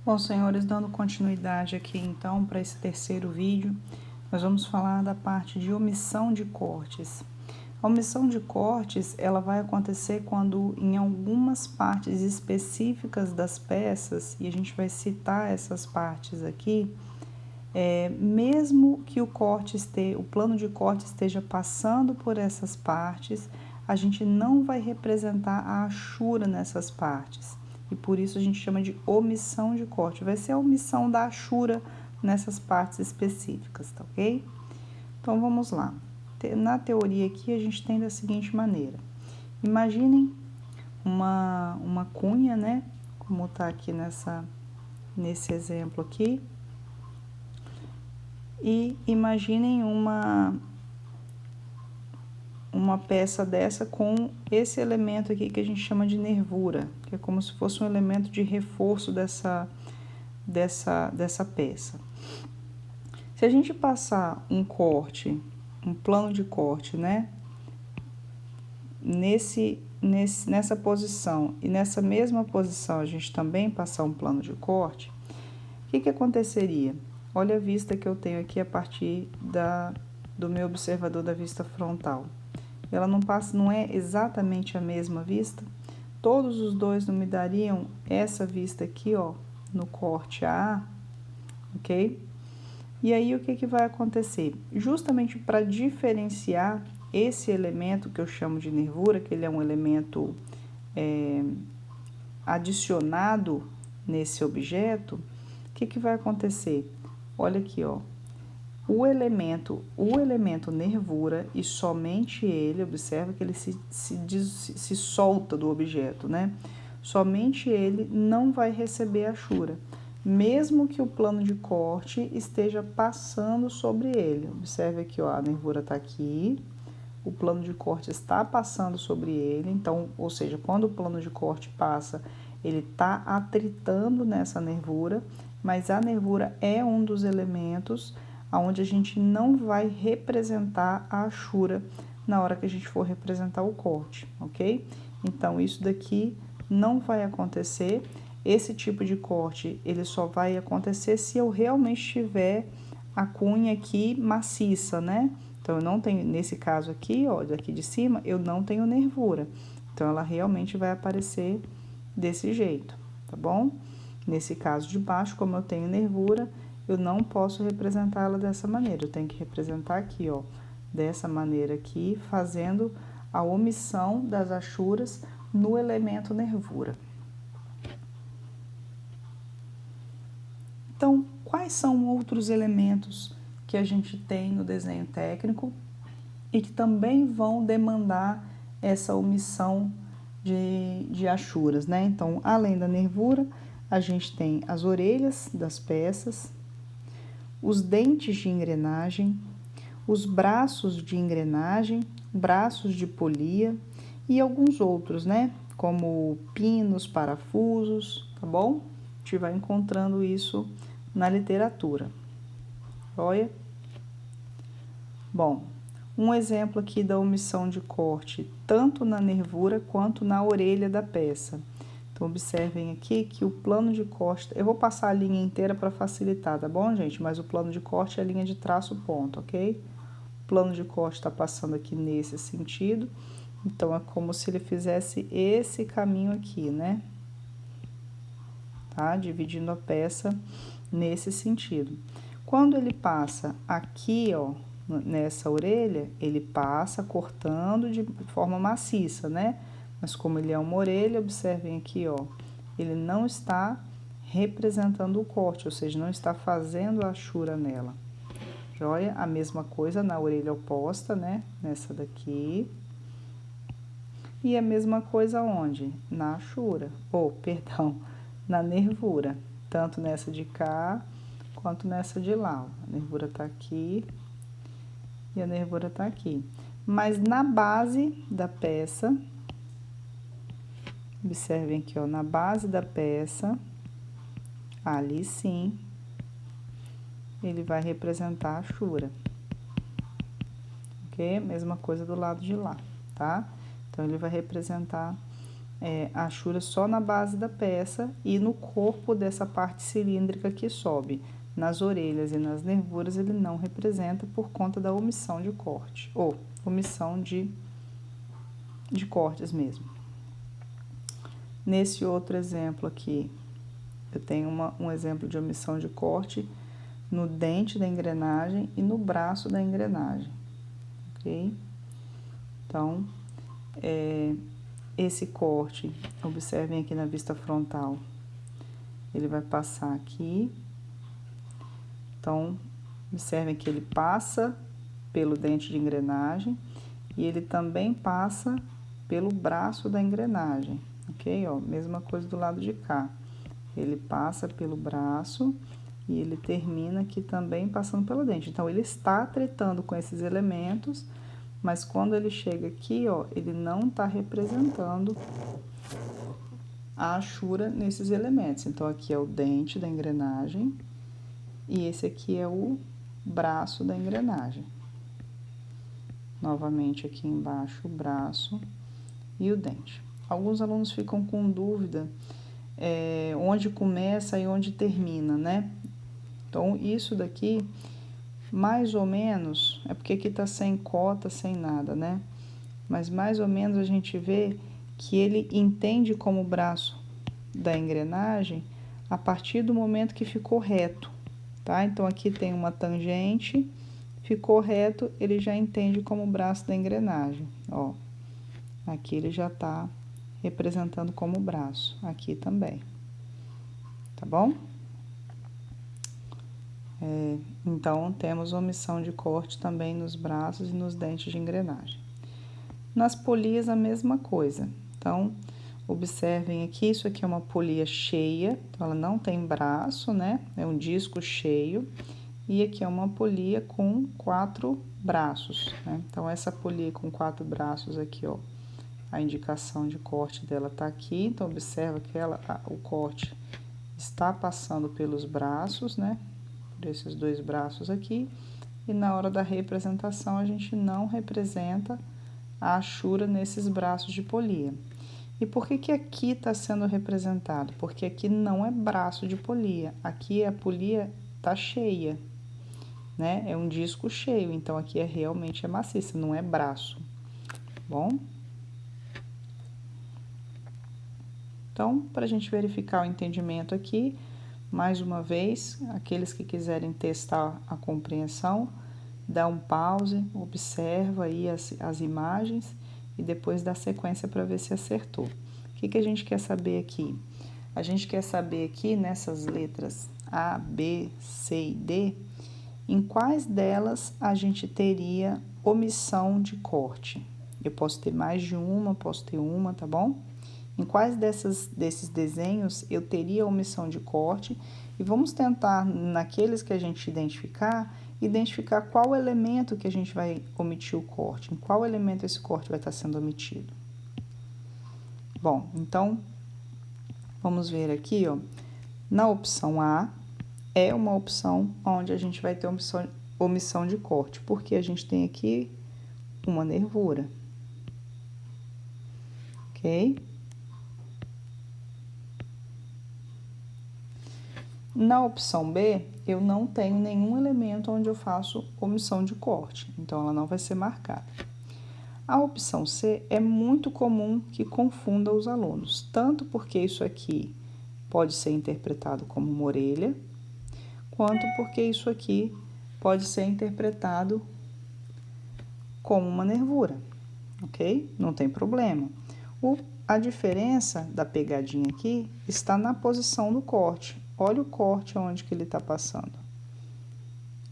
Bom, senhores, dando continuidade aqui então para esse terceiro vídeo, nós vamos falar da parte de omissão de cortes. A omissão de cortes, ela vai acontecer quando em algumas partes específicas das peças, e a gente vai citar essas partes aqui, mesmo que o plano de corte esteja passando por essas partes, a gente não vai representar a achura nessas partes. E por isso a gente chama de omissão de corte. Vai ser a omissão da achura nessas partes específicas, tá ok? Então vamos lá. Na teoria aqui a gente tem da seguinte maneira. Imaginem uma cunha, né? Como tá aqui nesse exemplo aqui. E imaginem uma peça dessa com esse elemento aqui que a gente chama de nervura, que é como se fosse um elemento de reforço dessa peça. Se a gente passar um plano de corte, né, nessa posição e nessa mesma posição a gente também passar um plano de corte, o que aconteceria? Olha a vista que eu tenho aqui a partir do meu observador da vista frontal. Ela não é exatamente a mesma vista? Todos os dois não me dariam essa vista aqui, ó, no corte A, ok? E aí o que vai acontecer? Justamente para diferenciar esse elemento que eu chamo de nervura, que ele é um elemento adicionado nesse objeto, o que vai acontecer? Olha aqui, ó. O elemento nervura, e somente ele, observa que ele se solta do objeto, né? Somente ele não vai receber achura, mesmo que o plano de corte esteja passando sobre ele. Observe aqui, ó, a nervura está aqui, o plano de corte está passando sobre ele, então, ou seja, quando o plano de corte passa, ele está atritando nessa nervura, mas a nervura é um dos elementos onde a gente não vai representar a achura na hora que a gente for representar o corte, ok? Então, isso daqui não vai acontecer. Esse tipo de corte, ele só vai acontecer se eu realmente tiver a cunha aqui maciça, né? Então, eu não tenho, nesse caso aqui, ó, daqui de cima, eu não tenho nervura. Então, ela realmente vai aparecer desse jeito, tá bom? Nesse caso de baixo, como eu tenho nervura, eu não posso representá-la dessa maneira. Eu tenho que representar aqui, ó, dessa maneira aqui, fazendo a omissão das achuras no elemento nervura. Então, quais são outros elementos que a gente tem no desenho técnico e que também vão demandar essa omissão de achuras, né? Então, além da nervura, a gente tem as orelhas das peças, os dentes de engrenagem, os braços de engrenagem, braços de polia e alguns outros, né? Como pinos, parafusos, tá bom? A gente vai encontrando isso na literatura. Olha. Bom, um exemplo aqui da omissão de corte, tanto na nervura quanto na orelha da peça. Então, observem aqui que o plano de corte... Eu vou passar a linha inteira para facilitar, tá bom, gente? Mas o plano de corte é a linha de traço ponto, ok? O plano de corte está passando aqui nesse sentido. Então, é como se ele fizesse esse caminho aqui, né? Tá? Dividindo a peça nesse sentido. Quando ele passa aqui, ó, nessa orelha, ele passa cortando de forma maciça, né? Mas como ele é uma orelha, observem aqui, ó, ele não está representando o corte, ou seja, não está fazendo a achura nela. Joia? A mesma coisa na orelha oposta, né? Nessa daqui. E a mesma coisa onde? Na achura, perdão, na nervura. Tanto nessa de cá, quanto nessa de lá. A nervura tá aqui e a nervura tá aqui. Mas na base da peça, observem aqui, ó, na base da peça, ali sim, ele vai representar a achura. Ok? Mesma coisa do lado de lá, tá? Então, ele vai representar a achura só na base da peça e no corpo dessa parte cilíndrica que sobe. Nas orelhas e nas nervuras ele não representa por conta da omissão de corte, ou omissão de cortes mesmo. Nesse outro exemplo aqui, eu tenho um exemplo de omissão de corte no dente da engrenagem e no braço da engrenagem, ok? Então, esse corte, observem aqui na vista frontal, ele vai passar aqui. Então, observem que ele passa pelo dente de engrenagem e ele também passa pelo braço da engrenagem, ok? Ó, mesma coisa do lado de cá. Ele passa pelo braço e ele termina aqui também passando pelo dente. Então, ele está tretando com esses elementos, mas quando ele chega aqui, ó, ele não está representando a achura nesses elementos. Então, aqui é o dente da engrenagem e esse aqui é o braço da engrenagem. Novamente aqui embaixo o braço e o dente. Alguns alunos ficam com dúvida onde começa e onde termina, né? Então, isso daqui, mais ou menos, é porque aqui tá sem cota, sem nada, né? Mas mais ou menos a gente vê que ele entende como braço da engrenagem a partir do momento que ficou reto, tá? Então, aqui tem uma tangente, ficou reto, ele já entende como braço da engrenagem, ó. Aqui ele já tá representando como braço, aqui também, tá bom? Então, temos omissão de corte também nos braços e nos dentes de engrenagem. Nas polias, a mesma coisa. Então, observem aqui, isso aqui é uma polia cheia, então ela não tem braço, né? É um disco cheio. E aqui é uma polia com 4 braços, né? Então, essa polia com 4 braços aqui, ó, a indicação de corte dela tá aqui. Então, observa que o corte está passando pelos braços, né? Por esses 2 braços aqui. E na hora da representação, a gente não representa a achura nesses braços de polia. E por que que aqui está sendo representado? Porque aqui não é braço de polia, aqui a polia tá cheia, né? É um disco cheio, então aqui realmente é maciça, não é braço, bom? Então, para a gente verificar o entendimento aqui, mais uma vez, aqueles que quiserem testar a compreensão, dá um pause, observa aí as imagens e depois dá sequência para ver se acertou. O que que a gente quer saber aqui? A gente quer saber aqui nessas letras A, B, C e D, em quais delas a gente teria omissão de corte. Eu posso ter mais de uma, posso ter uma, tá bom? Em quais desses desenhos eu teria omissão de corte e vamos tentar, naqueles que a gente identificar qual elemento que a gente vai omitir o corte, em qual elemento esse corte vai estar sendo omitido. Bom, então, vamos ver aqui, ó, na opção A, é uma opção onde a gente vai ter omissão de corte, porque a gente tem aqui uma nervura, ok? Na opção B, eu não tenho nenhum elemento onde eu faço omissão de corte, então ela não vai ser marcada. A opção C é muito comum que confunda os alunos, tanto porque isso aqui pode ser interpretado como uma orelha, quanto porque isso aqui pode ser interpretado como uma nervura, ok? Não tem problema. A diferença da pegadinha aqui está na posição do corte. Olha o corte onde que ele está passando.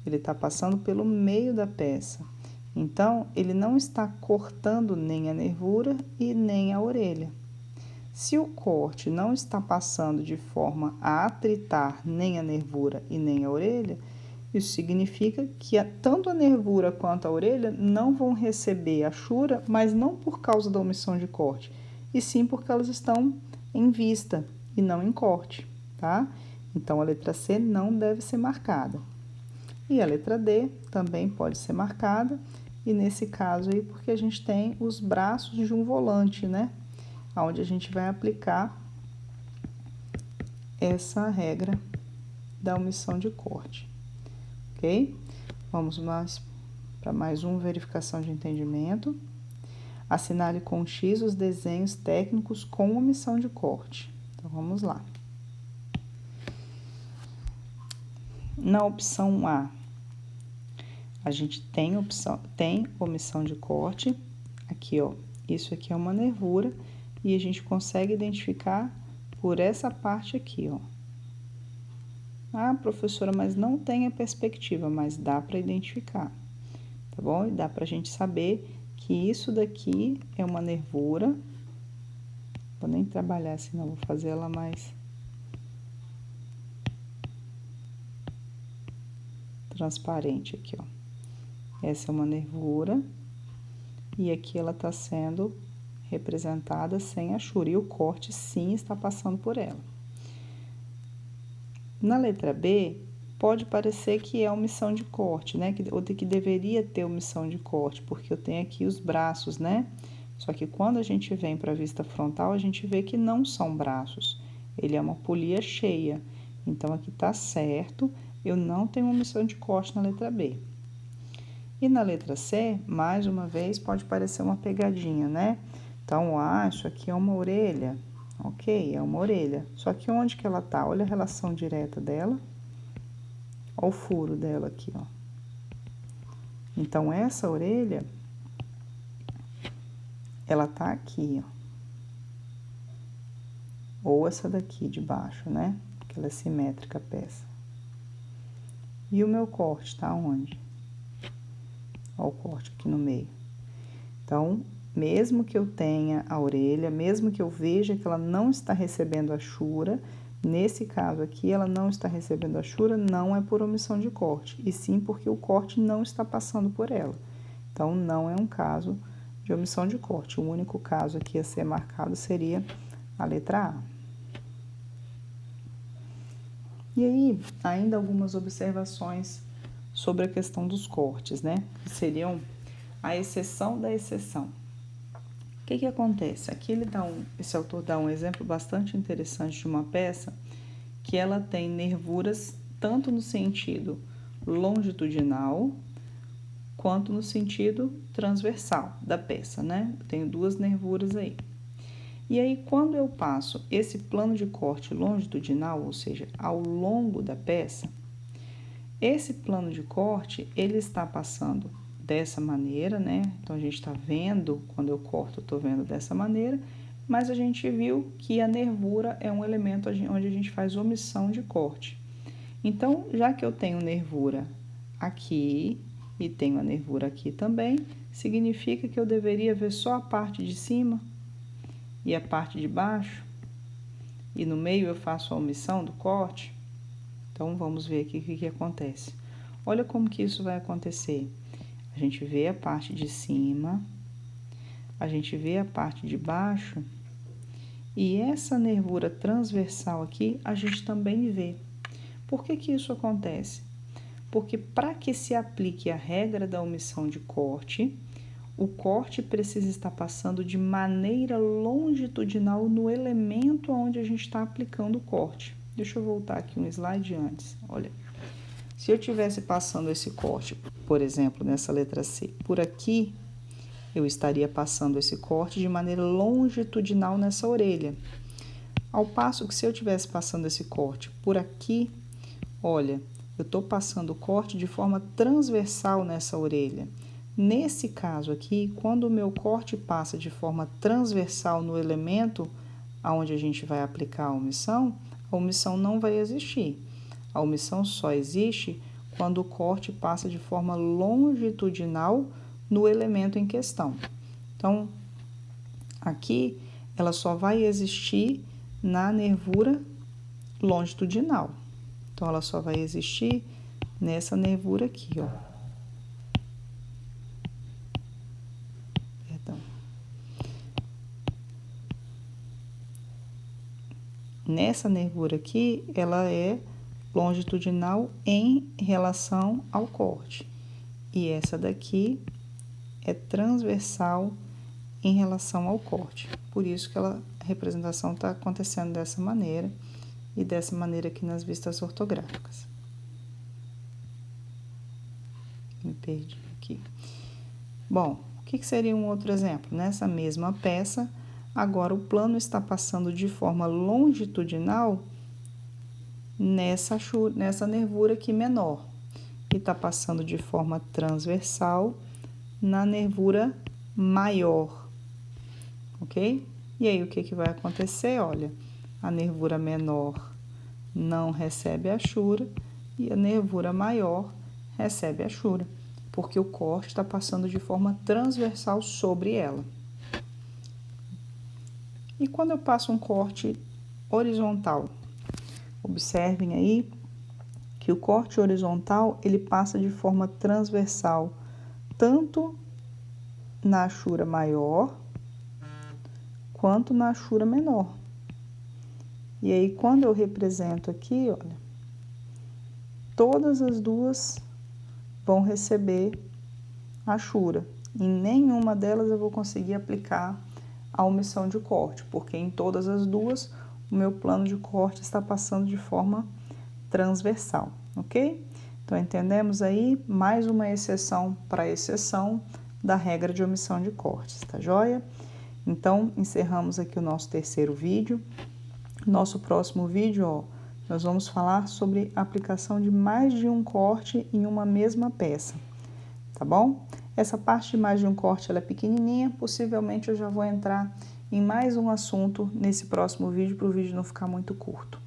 Ele está passando pelo meio da peça. Então, ele não está cortando nem a nervura e nem a orelha. Se o corte não está passando de forma a atritar nem a nervura e nem a orelha, isso significa que tanto a nervura quanto a orelha não vão receber achura, mas não por causa da omissão de corte, e sim porque elas estão em vista e não em corte, tá? Então, a letra C não deve ser marcada. E a letra D também pode ser marcada, e nesse caso aí, porque a gente tem os braços de um volante, né? onde a gente vai aplicar essa regra da omissão de corte, ok? Vamos para mais uma verificação de entendimento. Assinale com X os desenhos técnicos com omissão de corte. Então, vamos lá. Na opção A, a gente tem omissão de corte. Aqui, ó, isso aqui é uma nervura e a gente consegue identificar por essa parte aqui, ó. Ah, professora, mas não tem a perspectiva, mas dá para identificar, tá bom? E dá para a gente saber que isso daqui é uma nervura. Vou nem trabalhar, senão vou fazer ela mais transparente aqui, ó. Essa é uma nervura e aqui ela está sendo representada sem achura e o corte sim está passando por ela. Na letra B, pode parecer que é omissão de corte, né? Ou que deveria ter omissão de corte, porque eu tenho aqui os braços, né? Só que quando a gente vem para a vista frontal, a gente vê que não são braços. Ele é uma polia cheia. Então, aqui tá certo, eu não tenho omissão de corte na letra B. E na letra C, mais uma vez, pode parecer uma pegadinha, né? Então, eu acho aqui é uma orelha. Ok, é uma orelha. Só que onde que ela tá? Olha a relação direta dela. Olha o furo dela aqui, ó. Então, essa orelha, ela tá aqui, ó. Ou essa daqui de baixo, né? Porque ela é simétrica a peça. E o meu corte tá onde? Olha o corte aqui no meio. Então, mesmo que eu tenha a orelha, mesmo que eu veja que ela não está recebendo achura, nesse caso aqui, ela não está recebendo achura, não é por omissão de corte, e sim porque o corte não está passando por ela. Então, não é um caso de omissão de corte. O único caso aqui a ser marcado seria a letra A. E aí, ainda algumas observações sobre a questão dos cortes, né? Que seriam a exceção da exceção. O que acontece? Aqui esse autor dá um exemplo bastante interessante de uma peça que ela tem nervuras tanto no sentido longitudinal quanto no sentido transversal da peça, né? Eu tenho duas nervuras aí. E aí, quando eu passo esse plano de corte longitudinal, ou seja, ao longo da peça, esse plano de corte, ele está passando dessa maneira, né? Então, a gente está vendo, quando eu corto, eu estou vendo dessa maneira, mas a gente viu que a nervura é um elemento onde a gente faz omissão de corte. Então, já que eu tenho nervura aqui e tenho a nervura aqui também, significa que eu deveria ver só a parte de cima e a parte de baixo, e no meio eu faço a omissão do corte. Então, vamos ver aqui o que acontece. Olha como que isso vai acontecer. A gente vê a parte de cima, a gente vê a parte de baixo, e essa nervura transversal aqui, a gente também vê. Por que que isso acontece? Porque para que se aplique a regra da omissão de corte, o corte precisa estar passando de maneira longitudinal no elemento onde a gente está aplicando o corte. Deixa eu voltar aqui um slide antes. Olha, se eu tivesse passando esse corte, por exemplo, nessa letra C, por aqui, eu estaria passando esse corte de maneira longitudinal nessa orelha. Ao passo que se eu tivesse passando esse corte por aqui, olha, eu estou passando o corte de forma transversal nessa orelha. Nesse caso aqui, quando o meu corte passa de forma transversal no elemento aonde a gente vai aplicar a omissão não vai existir. A omissão só existe quando o corte passa de forma longitudinal no elemento em questão. Então, aqui ela só vai existir na nervura longitudinal. Então, ela só vai existir nessa nervura aqui, ó. Perdão. Nessa nervura aqui, ela é longitudinal em relação ao corte. E essa daqui é transversal em relação ao corte. Por isso que a representação está acontecendo dessa maneira e dessa maneira aqui nas vistas ortográficas. Me perdi aqui. Bom, o que seria um outro exemplo? Nessa mesma peça, agora o plano está passando de forma longitudinal nessa nervura aqui menor. E está passando de forma transversal na nervura maior, ok? E aí, o que vai acontecer? Olha, a nervura menor não recebe a achura e a nervura maior recebe a achura, porque o corte está passando de forma transversal sobre ela. E quando eu passo um corte horizontal? Observem aí que o corte horizontal, ele passa de forma transversal, tanto na achura maior, quanto na achura menor. E aí, quando eu represento aqui, olha, todas as duas vão receber achura. Em nenhuma delas eu vou conseguir aplicar a omissão de corte, porque em todas as duas o meu plano de corte está passando de forma transversal, ok? Então, entendemos aí mais uma exceção para a exceção da regra de omissão de cortes, tá joia? Então, encerramos aqui o nosso terceiro vídeo. Nosso próximo vídeo, ó, nós vamos falar sobre a aplicação de mais de um corte em uma mesma peça, tá bom? Essa parte de mais de um corte, ela é pequenininha, possivelmente eu já vou entrar em mais um assunto nesse próximo vídeo, para o vídeo não ficar muito curto.